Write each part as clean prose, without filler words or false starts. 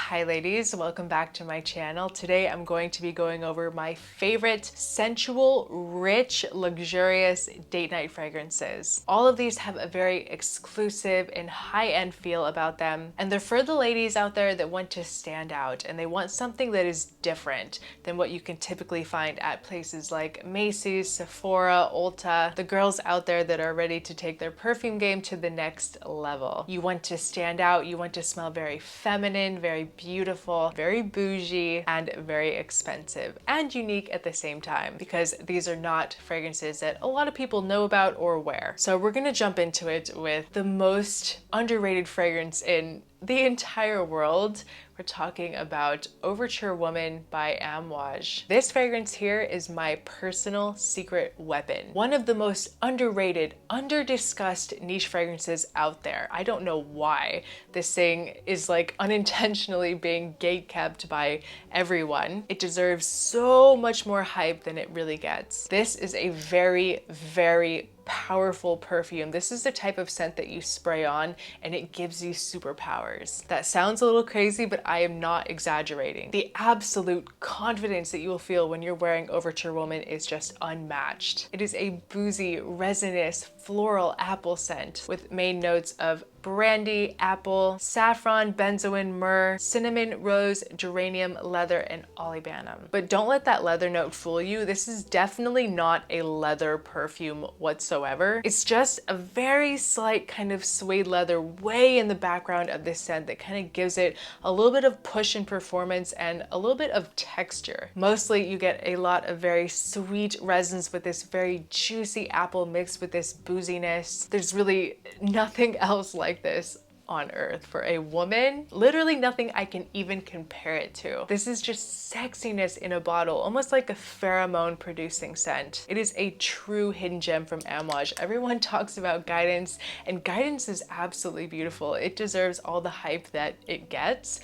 Hi ladies, welcome back to my channel. Today I'm going to be going over my favorite sensual, rich, luxurious date night fragrances. All of these have a very exclusive and high-end feel about them, and they're for the ladies out there that want to stand out and they want something that is different than what you can typically find at places like Macy's, Sephora, Ulta. The girls out there that are ready to take their perfume game to the next level. You want to stand out, you want to smell very feminine, very beautiful, very bougie, and very expensive and unique at the same time, because these are not fragrances that a lot of people know about or wear. So we're gonna jump into it with the most underrated fragrance in the entire world. We're talking about Overture Woman by Amouage. This fragrance here is my personal secret weapon. One of the most underrated, under-discussed niche fragrances out there. I don't know why this thing is like unintentionally being gatekept by everyone. It deserves so much more hype than it really gets. This is a very, very powerful perfume. This is the type of scent that you spray on and it gives you superpowers. That sounds a little crazy, but I am not exaggerating. The absolute confidence that you will feel when you're wearing Overture Woman is just unmatched. It is a boozy, resinous, floral apple scent with main notes of brandy, apple, saffron, benzoin, myrrh, cinnamon, rose, geranium, leather, and olibanum. But don't let that leather note fool you. This is definitely not a leather perfume whatsoever. It's just a very slight kind of suede leather way in the background of this scent that kind of gives it a little bit of push and performance and a little bit of texture. Mostly you get a lot of very sweet resins with this very juicy apple mixed with this booziness. There's really nothing else like this on earth for a woman. Literally nothing I can even compare it to. This is just sexiness in a bottle, almost like a pheromone producing scent. It is a true hidden gem from Amouage. Everyone talks about Guidance, and Guidance is absolutely beautiful. It deserves all the hype that it gets.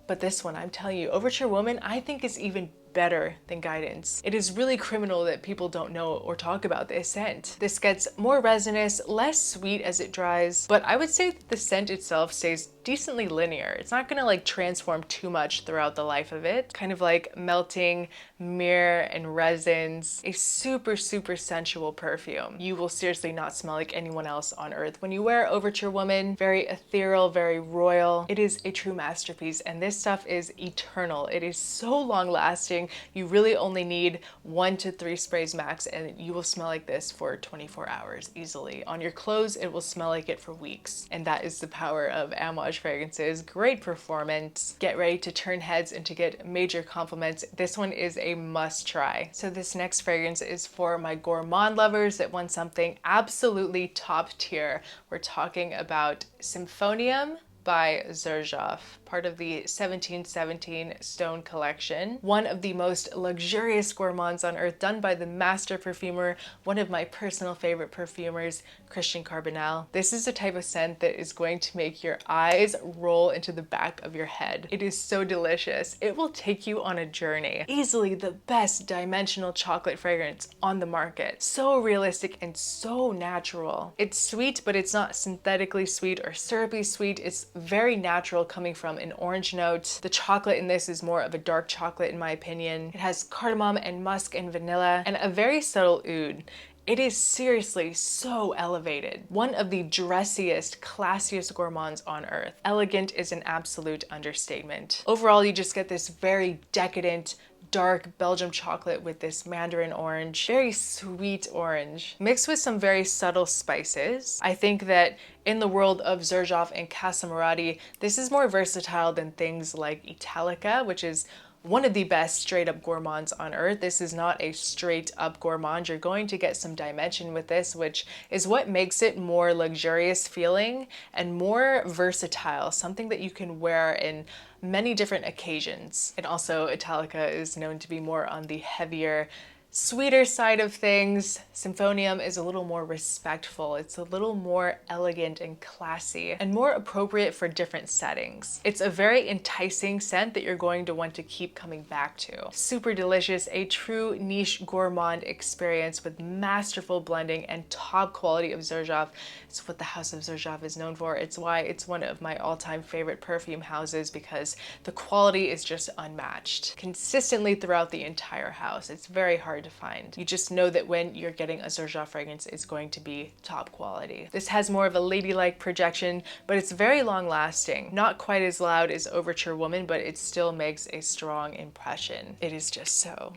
But this one, I'm telling you, Overture Woman, I think is even better than Guidance. It is really criminal that people don't know or talk about this scent. This gets more resinous, less sweet as it dries, but I would say that the scent itself stays decently linear. It's not gonna like transform too much throughout the life of it. Kind of like melting myrrh and resins. A super, super sensual perfume. You will seriously not smell like anyone else on earth. When you wear Overture Woman, very ethereal, very royal. It is a true masterpiece, and this stuff is eternal. It is so long lasting. You really only need 1 to 3 sprays max, and you will smell like this for 24 hours easily. On your clothes, it will smell like it for weeks. And that is the power of Amouage fragrances. Great performance. Get ready to turn heads and to get major compliments. This one is a must try. So this next fragrance is for my gourmand lovers that want something absolutely top tier. We're talking about Symphonium by Xerjoff, part of the 1717 Stone collection. One of the most luxurious gourmands on earth, done by the master perfumer, one of my personal favorite perfumers, Christian Carbonell. This is the type of scent that is going to make your eyes roll into the back of your head. It is so delicious. It will take you on a journey. Easily the best dimensional chocolate fragrance on the market. So realistic and so natural. It's sweet, but it's not synthetically sweet or syrupy sweet. It's very natural, coming from an orange note. The chocolate in this is more of a dark chocolate in my opinion. It has cardamom and musk and vanilla and a very subtle oud. It is seriously so elevated. One of the dressiest, classiest gourmands on earth. Elegant is an absolute understatement. Overall, you just get this very decadent, dark Belgium chocolate with this mandarin orange, very sweet orange, mixed with some very subtle spices. I think that in the world of Xerjoff and Casa Murati, this is more versatile than things like Italica, which is one of the best straight up gourmands on earth. This is not a straight up gourmand. You're going to get some dimension with this, which is what makes it more luxurious feeling and more versatile, something that you can wear in many different occasions. And also Italica is known to be more on the heavier, sweeter side of things, Symphonium is a little more respectful. It's a little more elegant and classy and more appropriate for different settings. It's a very enticing scent that you're going to want to keep coming back to. Super delicious, a true niche gourmand experience with masterful blending and top quality of Xerjoff. It's what the House of Xerjoff is known for. It's why it's one of my all-time favorite perfume houses, because the quality is just unmatched consistently throughout the entire house. It's very hard to find. You just know that when you're getting a Xerjoff fragrance, it's going to be top quality. This has more of a ladylike projection, but it's very long lasting. Not quite as loud as Overture Woman, but it still makes a strong impression. It is just so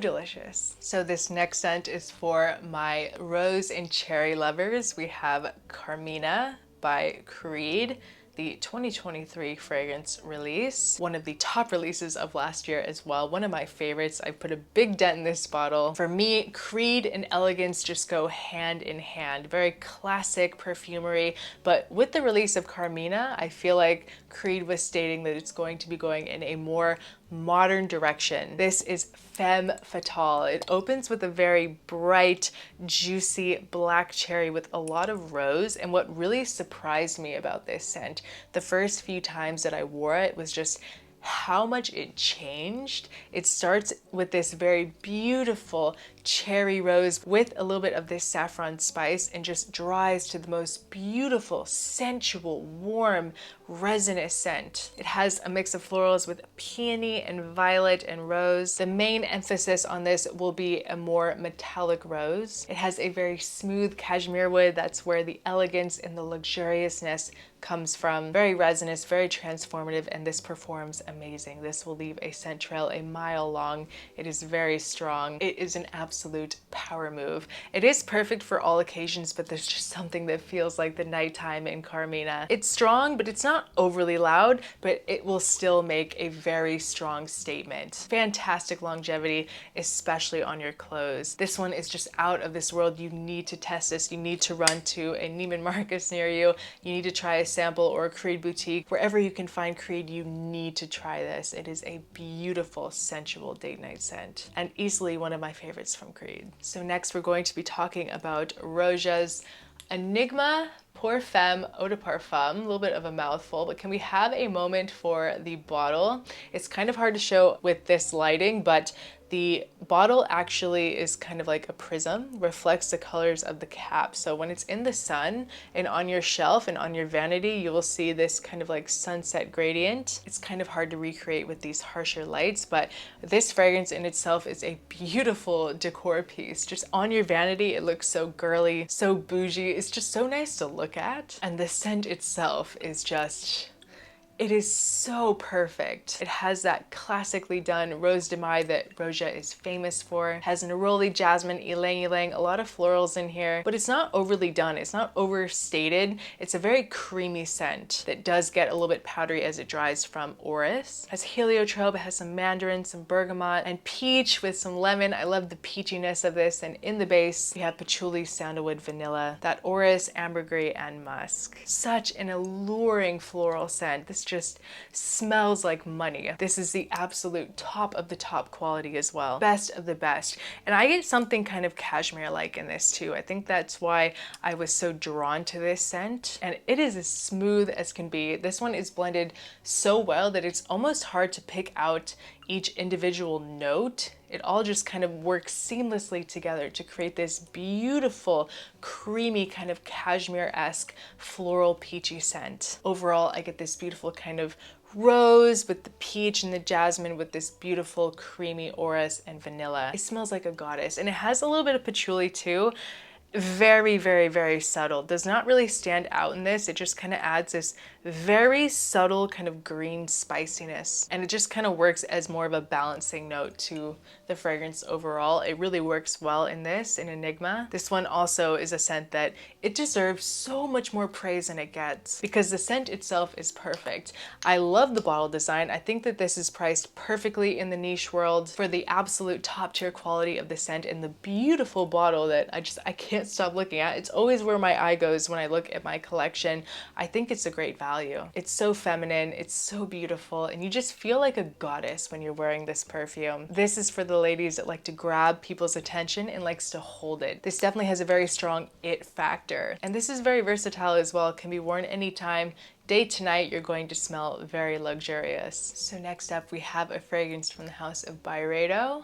delicious. So this next scent is for my rose and cherry lovers. We have Carmina by Creed, the 2023 fragrance release. One of the top releases of last year as well. One of my favorites. I put a big dent in this bottle. For me, Creed and elegance just go hand in hand. Very classic perfumery, but with the release of Carmina, I feel like Creed was stating that it's going to be going in a more modern direction. This is femme fatale. It opens with a very bright, juicy black cherry with a lot of rose. And what really surprised me about this scent, the first few times that I wore it, was just how much it changed. It starts with this very beautiful cherry rose with a little bit of this saffron spice and just dries to the most beautiful, sensual, warm, resinous scent. It has a mix of florals with peony and violet and rose. The main emphasis on this will be a more metallic rose. It has a very smooth cashmere wood. That's where the elegance and the luxuriousness comes from. Very resinous, very transformative, and this performs amazing. This will leave a scent trail a mile long. It is very strong. It is an absolute power move. It is perfect for all occasions, but there's just something that feels like the nighttime in Carmina. It's strong, but it's not overly loud, but it will still make a very strong statement. Fantastic longevity, especially on your clothes. This one is just out of this world. You need to test this. You need to run to a Neiman Marcus near you. You need to try a sample or a Creed boutique. Wherever you can find Creed, you need to try this. It is a beautiful, sensual date night scent and easily one of my favorites from Creed. So next we're going to be talking about Roja's Enigma Pour Femme Eau de Parfum. A little bit of a mouthful, but can we have a moment for the bottle? It's kind of hard to show with this lighting, but the bottle actually is kind of like a prism, reflects the colors of the cap. So when it's in the sun and on your shelf and on your vanity, you will see this kind of like sunset gradient. It's kind of hard to recreate with these harsher lights, but this fragrance in itself is a beautiful decor piece. Just on your vanity, it looks so girly, so bougie. It's just so nice to look at. And the scent itself is just, it is so perfect. It has that classically done rose de maille that Roja is famous for. It has neroli, jasmine, ylang ylang, a lot of florals in here, but it's not overly done. It's not overstated. It's a very creamy scent that does get a little bit powdery as it dries from orris. It has heliotrope, it has some mandarin, some bergamot, and peach with some lemon. I love the peachiness of this. And in the base, we have patchouli, sandalwood, vanilla, that orris, ambergris, and musk. Such an alluring floral scent. This just smells like money. This is the absolute top of the top quality as well. Best of the best. And I get something kind of cashmere-like in this too. I think that's why I was so drawn to this scent. And it is as smooth as can be. This one is blended so well that it's almost hard to pick out each individual note. It all just kind of works seamlessly together to create this beautiful, creamy, kind of cashmere-esque floral peachy scent. Overall, I get this beautiful kind of rose with the peach and the jasmine with this beautiful creamy orris and vanilla. It smells like a goddess, and it has a little bit of patchouli too. Very, very, very subtle. Does not really stand out in this. It just kind of adds this very subtle kind of green spiciness, and it just kind of works as more of a balancing note to the fragrance overall. It really works well in this, in Enigma. This one also is a scent that it deserves so much more praise than it gets because the scent itself is perfect. I love the bottle design. I think that this is priced perfectly in the niche world for the absolute top tier quality of the scent and the beautiful bottle that I can't can't stop looking at. It's always where my eye goes when I look at my collection. I think it's a great value. It's so feminine, it's so beautiful, and you just feel like a goddess when you're wearing this perfume. This is for the ladies that like to grab people's attention and likes to hold it. This definitely has a very strong it factor. And this is very versatile as well. It can be worn anytime. Day to night, you're going to smell very luxurious. So next up, we have a fragrance from the house of Byredo.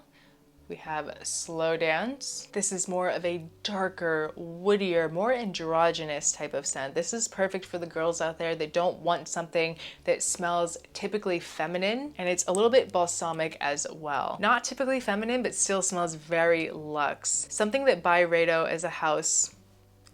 We have Slow Dance. This is more of a darker, woodier, more androgynous type of scent. This is perfect for the girls out there that don't want something that smells typically feminine, and it's a little bit balsamic as well. Not typically feminine, but still smells very luxe. Something that Byredo as a house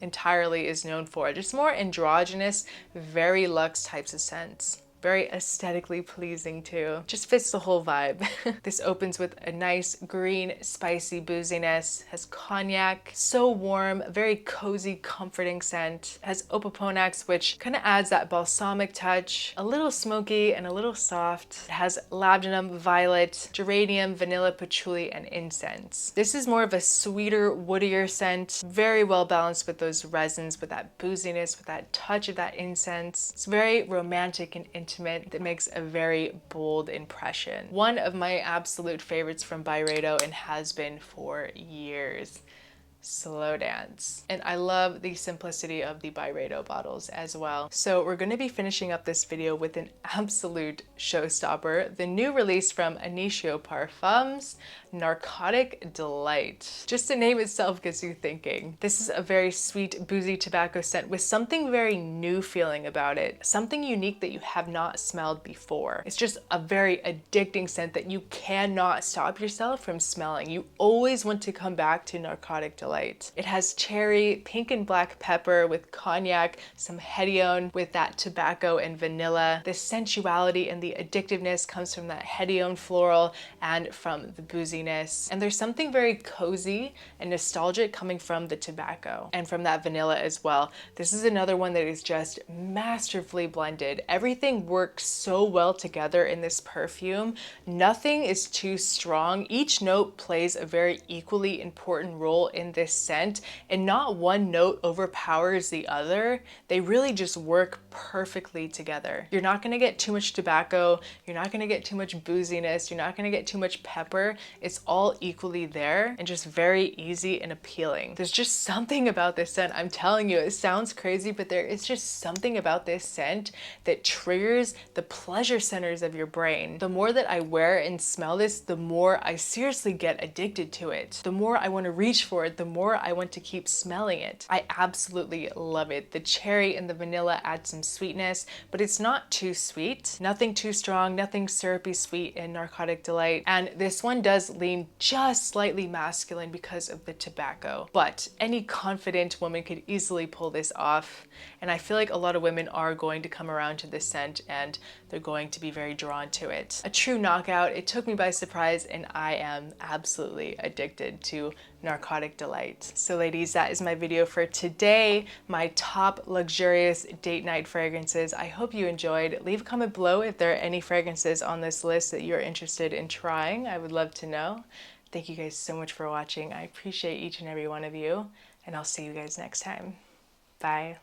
entirely is known for. Just more androgynous, very luxe types of scents. Very aesthetically pleasing too. Just fits the whole vibe. This opens with a nice green, spicy booziness, has cognac, so warm, very cozy, comforting scent. It has opoponax, which kind of adds that balsamic touch, a little smoky and a little soft. It has labdanum, violet, geranium, vanilla, patchouli, and incense. This is more of a sweeter, woodier scent, very well balanced with those resins, with that booziness, with that touch of that incense. It's very romantic and intimate. That makes a very bold impression. One of my absolute favorites from Byredo and has been for years. Slow Dance. And I love the simplicity of the Byredo bottles as well. So we're going to be finishing up this video with an absolute showstopper, the new release from Initio Parfums, Narcotic Delight. Just the name itself gets you thinking. This is a very sweet, boozy tobacco scent with something very new feeling about it, something unique that you have not smelled before. It's just a very addicting scent that you cannot stop yourself from smelling. You always want to come back to Narcotic Delight. It has cherry, pink and black pepper with cognac, some hedione with that tobacco and vanilla. The sensuality and the addictiveness comes from that hedione floral and from the booziness. And there's something very cozy and nostalgic coming from the tobacco and from that vanilla as well. This is another one that is just masterfully blended. Everything works so well together in this perfume. Nothing is too strong. Each note plays a very equally important role in this scent, and not one note overpowers the other. They really just work perfectly together. You're not going to get too much tobacco, you're not going to get too much booziness, you're not going to get too much pepper. It's all equally there and just very easy and appealing. There's just something about this scent. I'm telling you, it sounds crazy, but there is just something about this scent that triggers the pleasure centers of your brain. The more that I wear and smell this, the more I seriously get addicted to it. The more I want to reach for it, the more I want to keep smelling it. I absolutely love it. The cherry and the vanilla add some sweetness, but it's not too sweet. Nothing too strong, nothing syrupy sweet in Narcotic Delight. And this one does lean just slightly masculine because of the tobacco. But any confident woman could easily pull this off. And I feel like a lot of women are going to come around to this scent and they're going to be very drawn to it. A true knockout. It took me by surprise and I am absolutely addicted to Narcotic Delight. So ladies, that is my video for today. My top luxurious date night fragrances. I hope you enjoyed. Leave a comment below if there are any fragrances on this list that you're interested in trying. I would love to know. Thank you guys so much for watching. I appreciate each and every one of you, and I'll see you guys next time. Bye.